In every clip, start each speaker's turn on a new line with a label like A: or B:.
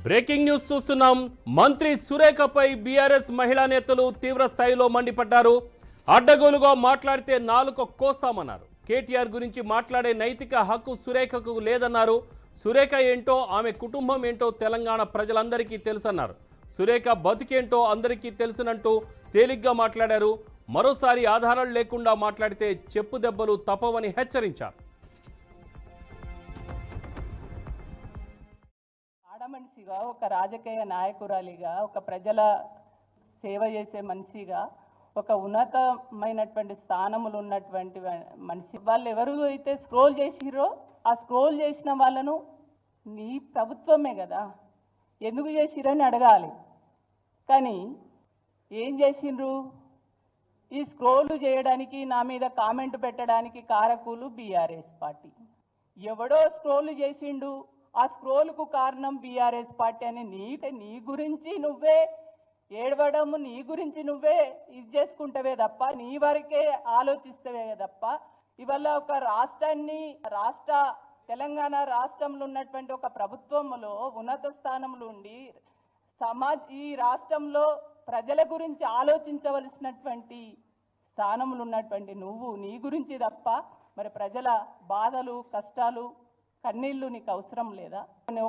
A: Breaking news చూస్తున్నాం. మంత్రి సురేఖపై BRS మహిళా నేతలు తీవ్ర స్థాయిలో మండిపడ్డారు. అడ్డగోలుగా మాట్లాడితే నాలుక కోస్తామన్నారు. కేటీఆర్ గురించి మాట్లాడే నైతిక హక్కు సురేఖకు లేదన్నారు. సురేఖ ఏంటో, ఆమె కుటుంబం ఏంటో తెలంగాణ ప్రజలందరికీ తెలుసన్నారు. సురేఖ బతికేంటో అందరికీ తెలుసునంటూ తేలిగ్గా మాట్లాడారు. మరోసారి ఆధారాలు లేకుండా మాట్లాడితే చెప్పు దెబ్బలు తప్పవని హెచ్చరించారు.
B: మనిషిగా, ఒక రాజకీయ నాయకురాలిగా, ఒక ప్రజల సేవ చేసే మనిషిగా, ఒక ఉన్నతమైనటువంటి స్థానములు ఉన్నటువంటి మనిషి వాళ్ళు ఎవరు అయితే స్క్రోల్ చేసిరో ఆ స్క్రోల్ చేసిన వాళ్ళను నీ ప్రభుత్వమే కదా ఎందుకు చేసిరని అడగాలి. కానీ ఏం చేసిండ్రు? ఈ స్క్రోల్ చేయడానికి, నా మీద కామెంట్ పెట్టడానికి కారకులు బీఆర్ఎస్ పార్టీ. ఎవడో స్క్రోల్ చేసిండు, ఆ స్క్రోల్కు కారణం బీఆర్ఎస్ పార్టీ అని నీ గురించి నువ్వే ఏడవడము, నీ గురించి నువ్వే ఇది చేసుకుంటావే తప్ప, నీ వరకే ఆలోచిస్తావే తప్ప, ఇవాళ ఒక తెలంగాణ రాష్ట్రంలో ఉన్నటువంటి ఒక ప్రభుత్వంలో ఉన్నత స్థానంలో ఉండి ఈ రాష్ట్రంలో ప్రజల గురించి ఆలోచించవలసినటువంటి స్థానంలో ఉన్నటువంటి నువ్వు నీ గురించి తప్ప మరి ప్రజల బాధలు, కష్టాలు, కన్నీళ్ళు నీకు అవసరం లేదా?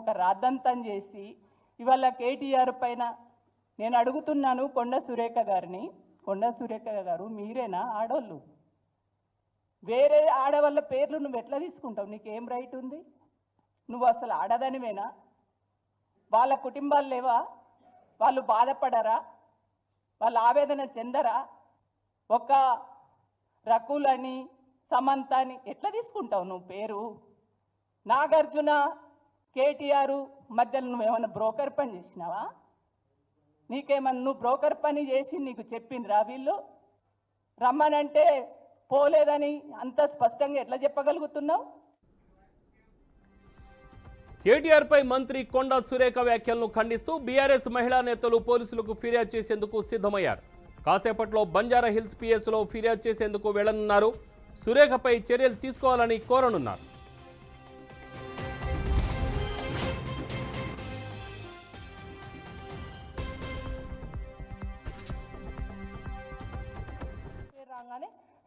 B: ఒక రాద్దంతం చేసి ఇవాళ కేటీఆర్ పైన నేను అడుగుతున్నాను కొండ సురేఖ గారిని, కొండ సురేఖ గారు మీరేనా ఆడోళ్ళు? వేరే ఆడవాళ్ళ పేర్లు నువ్వు ఎట్లా తీసుకుంటావు? నీకేం రైట్ ఉంది? నువ్వు అసలు ఆడదానివేనా? వాళ్ళ కుటుంబాలు లేవా? వాళ్ళు బాధపడరా? వాళ్ళు ఆవేదన చెందరా? ఒక రకులని, సమంత అని ఎట్లా తీసుకుంటావు నువ్వు పేరు? నాగార్జున, కేటీఆర్ మధ్యలో నువ్వేమన్నా బ్రోకర్ పని చేసినావా? నీకేమన్నా నువ్వు బ్రోకర్ పని చేసి నీకు చెప్పిండ్రా వీళ్ళు? రమ్మనంటే పోలేదని అంత స్పష్టంగా ఎట్లా చెప్పగలుగుతున్నావు?
A: కేటీఆర్ పై మంత్రి కొండ సురేఖ వ్యాఖ్యలను ఖండిస్తూ బీఆర్ఎస్ మహిళా నేతలు పోలీసులకు ఫిర్యాదు చేసేందుకు సిద్ధమయ్యారు. కాసేపట్లో బంజారా హిల్స్ పిఎస్లో ఫిర్యాదు చేసేందుకు వెళ్లనున్నారు. సురేఖపై చర్యలు తీసుకోవాలని కోరనున్నారు.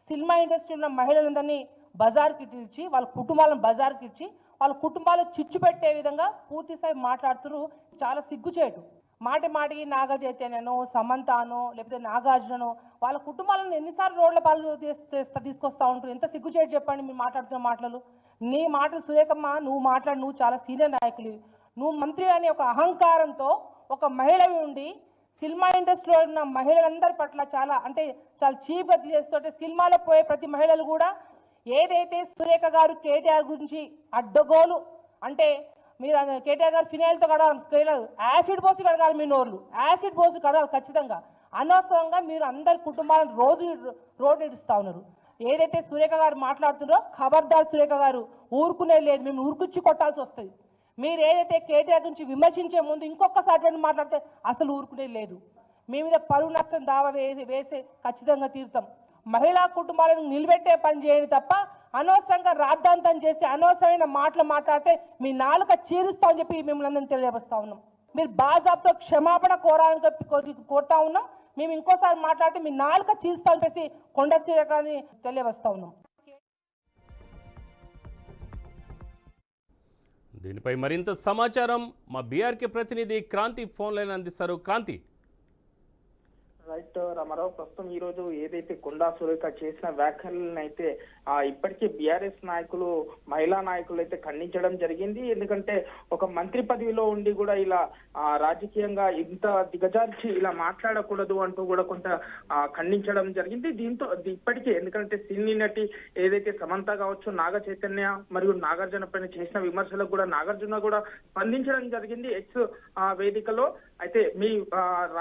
C: సినిమా ఇండస్ట్రీ ఉన్న మహిళలందరినీ బజార్కి ఇచ్చి, వాళ్ళ కుటుంబాలను బజార్కి ఇచ్చి, వాళ్ళ కుటుంబాలు చిచ్చు పెట్టే విధంగా పూర్తి స్థాయి మాట్లాడుతున్నారు. చాలా సిగ్గుచేటు. మాటికి నాగ చైతన్యనో, సమంతనో, లేకపోతే నాగార్జుననో వాళ్ళ కుటుంబాలను ఎన్నిసార్లు రోడ్ల పాలు తీసుకొస్తా ఉంటారు. ఎంత సిగ్గుచేటు చెప్పండి మీరు మాట్లాడుతున్న మాటలు. నీ మాటలు సురేఖమ్మ, నువ్వు చాలా సీనియర్ నాయకులు. నువ్వు మంత్రి అనే ఒక అహంకారంతో ఒక మహిళవి ఉండి సినిమా ఇండస్ట్రీలో ఉన్న మహిళలందరి పట్ల చాలా చీప్ గతి చేస్తుంటే, సినిమాలో పోయే ప్రతి మహిళలు కూడా ఏదైతే సురేఖ గారు కేటీఆర్ గురించి అడ్డగోలు అంటే, మీరు కేటీఆర్ గారు ఫినాయిల్తో కడగాలి, యాసిడ్ పోసి కడగాలి, మీ నోర్లు యాసిడ్ పోసి కడగాలి ఖచ్చితంగా. అనవసరంగా మీరు అందరి కుటుంబాలను రోడ్డు ఇడుస్తూ ఉన్నారు. ఏదైతే సురేఖ గారు మాట్లాడుతున్నారో ఖబర్దార్ సురేఖ గారు, ఊరుకునేది లేదు, మేము ఉరుకుచ్చి కొట్టాల్సి వస్తుంది. మీరు ఏదైతే కేటీఆర్ గురించి విమర్శించే ముందు ఇంకొకసారి మాట్లాడితే అసలు ఊరుకునేది లేదు. మీ మీద పరువు నష్టం దావా వేసే ఖచ్చితంగా తీరుతాం. మహిళా కుటుంబాలను నిలబెట్టే పని చేయండి తప్ప అనవసరంగా రాద్ధాంతం చేసి అనవసరమైన మాటలు మాట్లాడితే మీ నాలుక చీరుస్తామని చెప్పి మిమ్మల్ని అందరినీ తెలియజేస్తా ఉన్నాం. మీరు బాజాబ్తో క్షమాపణ కోరాలని చెప్పి కోరుతా ఉన్నాం. మేము ఇంకోసారి మాట్లాడితే మీ నాలుక చీరుస్తామని చెప్పేసి కొండ సురేఖని తెలియజేస్తా ఉన్నాం.
A: దీనిపై మరింత సమాచారం మా బీఆర్కే ప్రతినిధి క్రాంతి ఫోన్ లైన్ అందిస్తారు. క్రాంతి.
D: రైట్ రామారావు, ప్రస్తుతం ఈ రోజు ఏదైతే కొండా సురేఖ చేసిన వ్యాఖ్యలను అయితే ఇప్పటికే బీఆర్ఎస్ నాయకులు, మహిళా నాయకులు అయితే ఖండించడం జరిగింది. ఎందుకంటే ఒక మంత్రి పదవిలో ఉండి కూడా ఇలా రాజకీయంగా ఇంత దిగజార్చి ఇలా మాట్లాడకూడదు అంటూ కూడా కొంత ఖండించడం జరిగింది. దీంతో ఇప్పటికే ఎందుకంటే సినీ నటి ఏదైతే సమంత కావచ్చు, నాగ చైతన్య మరియు నాగార్జున పైన చేసిన విమర్శలకు కూడా నాగార్జున కూడా స్పందించడం జరిగింది ఎక్స్ వేదికలో. అయితే మీ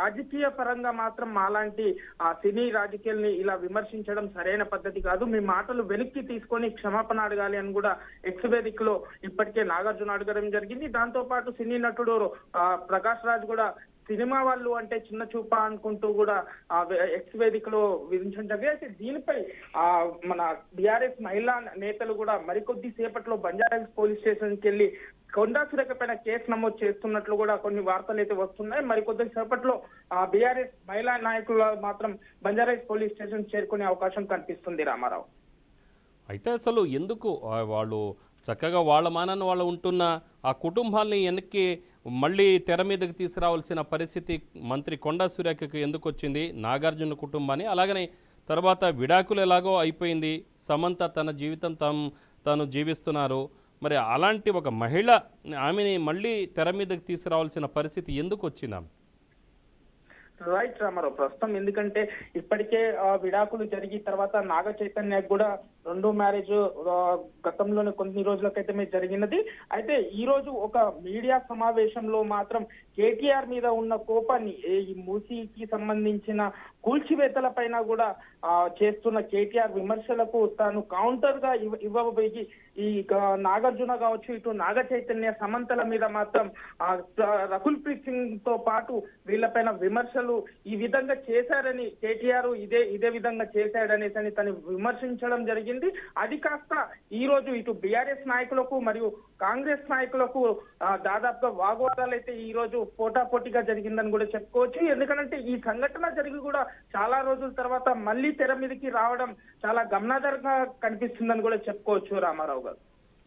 D: రాజకీయ పరంగా మాత్రం మాలాంటి సినీ రాజకీయాల్ని ఇలా విమర్శించడం సరైన పద్ధతి కాదు, మీ మాటలు వెనక్కి తీసుకొని క్షమాపణ అడగాలి అని కూడా ఎక్స్ వేదికలో ఇప్పటికే నాగార్జున అడగడం జరిగింది. దాంతో పాటు సినీ నటుడు ప్రకాష్ రాజ్ కూడా సినిమా వాళ్ళు అంటే చిన్న చూప అనుకుంటూ కూడా ఎక్స్ వేదికలో విధించడం జరిగింది. అయితే దీనిపై మన బీఆర్ఎస్ మహిళా నేతలు కూడా మరికొద్ది సేపట్లో బంజారా పోలీస్ స్టేషన్కి వెళ్ళి కొండా సురేఖ పైన కేసు నమోదు చేస్తున్నట్లు కూడా కొన్ని వార్తలు అయితే వస్తున్నాయి. మరి కొద్ది సేపట్లో బీఆర్ఎస్ మహిళా నాయకులు మాత్రం బంజారాహిల్స్ పోలీస్ స్టేషన్ చేరుకునే అవకాశం కనిపిస్తుంది రామారావు.
A: అయితే అసలు ఎందుకు వాళ్ళు చక్కగా వాళ్ళ మానాన్ని వాళ్ళు ఉంటున్న ఆ కుటుంబాల్ని వెనక్కి మళ్ళీ తెర మీదకి తీసుకురావాల్సిన పరిస్థితి మంత్రి కొండా సురేఖకి ఎందుకు వచ్చింది? నాగార్జున కుటుంబాన్ని అలాగనే తర్వాత విడాకులు ఎలాగో అయిపోయింది, సమంత తన జీవితం తను జీవిస్తున్నారు. మరి అలాంటి ఒక మహిళ ఆమెని మళ్ళీ తెర మీదకి తీసుకురావాల్సిన పరిస్థితి ఎందుకు వచ్చిందా?
D: రైట్ రామారావు, ప్రస్తుతం ఎందుకంటే ఇప్పటికే విడాకులు జరిగి తర్వాత నాగ చైతన్యకు కూడా రెండో మ్యారేజ్ గతంలోనే కొన్ని రోజుల క్రితమే జరిగినది. అయితే ఈ రోజు ఒక మీడియా సమావేశంలో మాత్రం కేటీఆర్ మీద ఉన్న కోపాన్ని ఈ మూసీకి సంబంధించిన కూల్చివేతల పైన కూడా చేస్తున్న కేటీఆర్ విమర్శలకు తాను కౌంటర్ గా ఇవ్వబోయి ఈ నాగార్జున కావచ్చు, ఇటు నాగ చైతన్య, సమంతల మీద మాత్రం రకుల్ ప్రీత్ సింగ్ తో పాటు వీళ్ళపైన విమర్శలు ఈ విధంగా చేశారని, కేటీఆర్ ఇదే విధంగా చేశాడనేసి తను విమర్శించడం జరిగింది. అది కాస్త ఈ రోజు ఇటు బీఆర్ఎస్ నాయకులకు మరియు కాంగ్రెస్ నాయకులకు దాదాపుగా వాగ్వాదాలు అయితే ఈ రోజు పోటాపోటీగా జరిగిందని కూడా చెప్పుకోవచ్చు. ఎందుకంటే ఈ సంఘటన జరిగి కూడా చాలా రోజుల తర్వాత మళ్ళీ తెర మీదకి రావడం చాలా గమనార్హంగా కనిపిస్తుందని కూడా చెప్పుకోవచ్చు రామారావు గారు.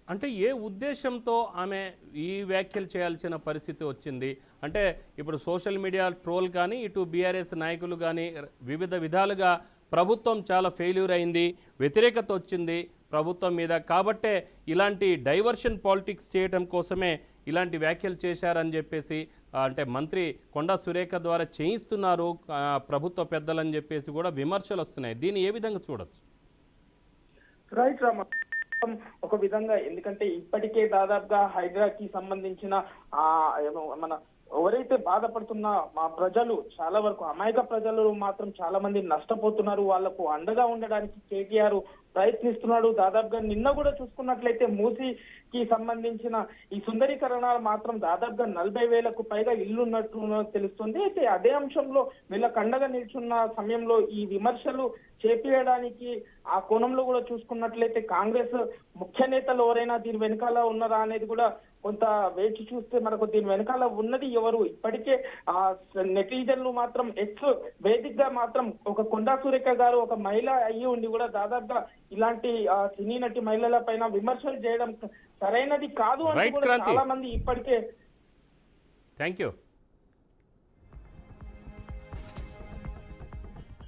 A: అంటే ఏ ఉద్దేశంతో ఆమె ఈ వ్యాఖ్యలు చేయాల్సిన పరిస్థితి వచ్చింది? అంటే ఇప్పుడు సోషల్ మీడియా ట్రోల్ కానీ ఇటు బీఆర్ఎస్ నాయకులు కానీ వివిధ విధాలుగా ప్రభుత్వం చాలా ఫెయిల్యూర్ అయింది, వ్యతిరేకత వచ్చింది ప్రభుత్వం మీద, కాబట్టే ఇలాంటి డైవర్షన్ పాలిటిక్స్ చేయడం కోసమే ఇలాంటి వ్యాఖ్యలు చేశారని చెప్పేసి అంటే మంత్రి కొండా సురేఖ ద్వారా చేయిస్తున్నారు ప్రభుత్వ పెద్దలని చెప్పేసి కూడా విమర్శలు వస్తున్నాయి. దీన్ని ఏ విధంగా చూడొచ్చు?
D: రైట్ రామ, ఒక విధంగా ఎందుకంటే ఇప్పటికే దాదాపుగా హైడ్రాకి సంబంధించిన మన ఎవరైతే బాధపడుతున్న మా ప్రజలు చాలా వరకు అమాయక ప్రజలు మాత్రం చాలా మంది నష్టపోతున్నారు. వాళ్లకు అండగా ఉండడానికి కేటీఆర్ ప్రయత్నిస్తున్నాడు. దాదాపుగా నిన్న కూడా చూసుకున్నట్లయితే మూసీకి సంబంధించిన ఈ సుందరీకరణలు మాత్రం దాదాపుగా 40,000కు పైగా ఇల్లు ఉన్నట్టు తెలుస్తుంది. అయితే అదే అంశంలో వీళ్ళకు అండగా నిల్చున్న సమయంలో ఈ విమర్శలు చేపించడానికి ఆ కోణంలో కూడా చూసుకున్నట్లయితే కాంగ్రెస్ ముఖ్య నేతలు ఎవరైనా దీని వెనకాల ఉన్నారా అనేది కూడా కొంత వేచి చూస్తే మనకు దీని వెనకాల ఉన్నది ఎవరు? ఇప్పటికే నెటిజన్లు మాత్రం ఎక్స్ వేదికగా మాత్రం ఒక కొండా సురేఖ గారు ఒక మహిళ అయ్యి ఉండి కూడా దాదాపుగా ఇలాంటి సినీ నటి మహిళల పైన విమర్శలు చేయడం సరైనది కాదు అని కూడా చాలా మంది ఇప్పటికే.
A: Thank you.